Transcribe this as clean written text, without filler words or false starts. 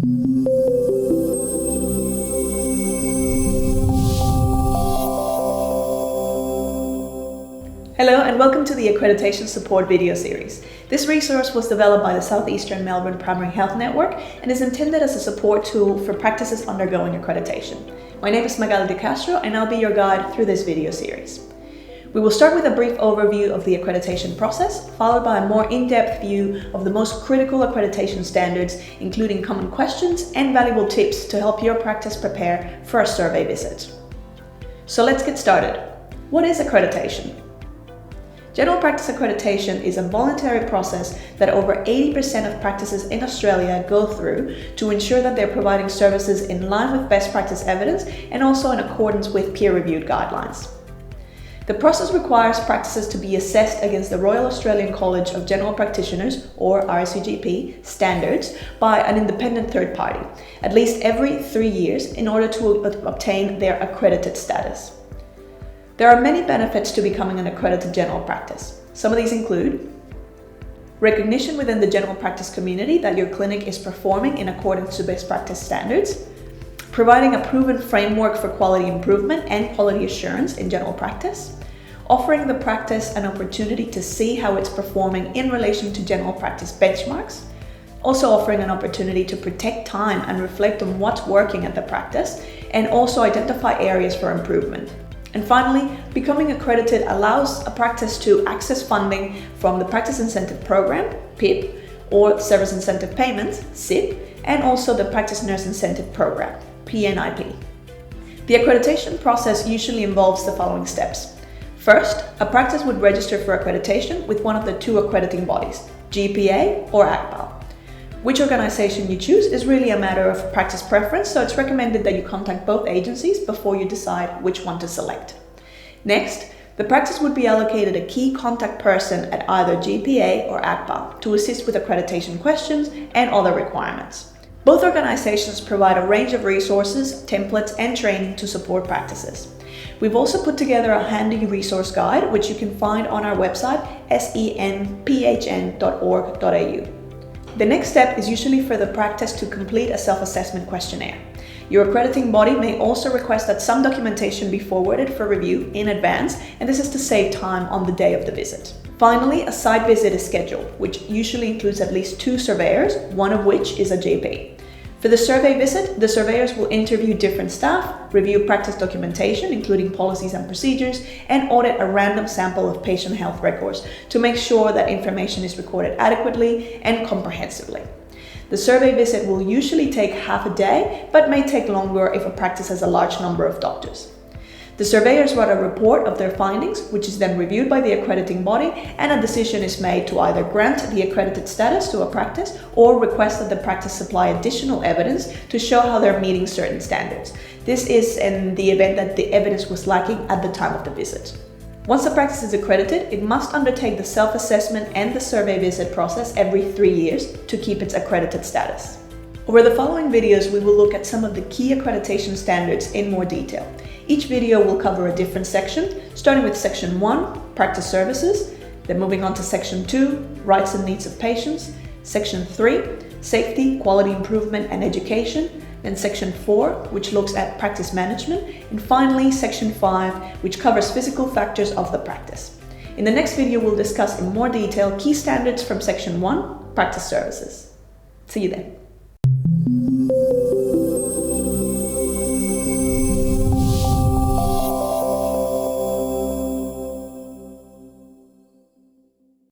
Hello and welcome to the Accreditation Support video series. This resource was developed by the South Eastern Melbourne Primary Health Network and is intended as a support tool for practices undergoing accreditation. My name is Magali De Castro and I'll be your guide through this video series. We will start with a brief overview of the accreditation process, followed by a more in-depth view of the most critical accreditation standards, including common questions and valuable tips to help your practice prepare for a survey visit. So let's get started. What is accreditation? General practice accreditation is a voluntary process that over 80% of practices in Australia go through to ensure that they're providing services in line with best practice evidence and also in accordance with peer-reviewed guidelines. The process requires practices to be assessed against the Royal Australian College of General Practitioners, or RACGP, standards by an independent third party, at least every 3 years, in order to obtain their accredited status. There are many benefits to becoming an accredited general practice. Some of these include recognition within the general practice community that your clinic is performing in accordance to best practice standards, providing a proven framework for quality improvement and quality assurance in general practice, offering the practice an opportunity to see how it's performing in relation to general practice benchmarks, also offering an opportunity to protect time and reflect on what's working at the practice, and also identify areas for improvement. And finally, becoming accredited allows a practice to access funding from the Practice Incentive Program, PIP, or Service Incentive Payments, SIP, and also the Practice Nurse Incentive Program, PNIP. The accreditation process usually involves the following steps. First, a practice would register for accreditation with one of the two accrediting bodies, GPA or ACPAL. Which organization you choose is really a matter of practice preference, so it's recommended that you contact both agencies before you decide which one to select. Next, the practice would be allocated a key contact person at either GPA or ACPAL to assist with accreditation questions and other requirements. Both organizations provide a range of resources, templates, and training to support practices. We've also put together a handy resource guide, which you can find on our website, senphn.org.au. The next step is usually for the practice to complete a self-assessment questionnaire. Your accrediting body may also request that some documentation be forwarded for review in advance, and this is to save time on the day of the visit. Finally, a site visit is scheduled, which usually includes at least 2 surveyors, one of which is a GP. For the survey visit, the surveyors will interview different staff, review practice documentation, including policies and procedures, and audit a random sample of patient health records to make sure that information is recorded adequately and comprehensively. The survey visit will usually take half a day, but may take longer if a practice has a large number of doctors. The surveyors write a report of their findings, which is then reviewed by the accrediting body, and a decision is made to either grant the accredited status to a practice or request that the practice supply additional evidence to show how they're meeting certain standards. This is in the event that the evidence was lacking at the time of the visit. Once a practice is accredited, it must undertake the self-assessment and the survey visit process every 3 years to keep its accredited status. Over the following videos, we will look at some of the key accreditation standards in more detail. Each video will cover a different section, starting with Section 1, Practice Services, then moving on to Section 2, Rights and Needs of Patients, Section 3, Safety, Quality Improvement and Education, then Section 4, which looks at practice management, and finally Section 5, which covers physical factors of the practice. In the next video, we'll discuss in more detail key standards from Section 1, Practice Services. See you then.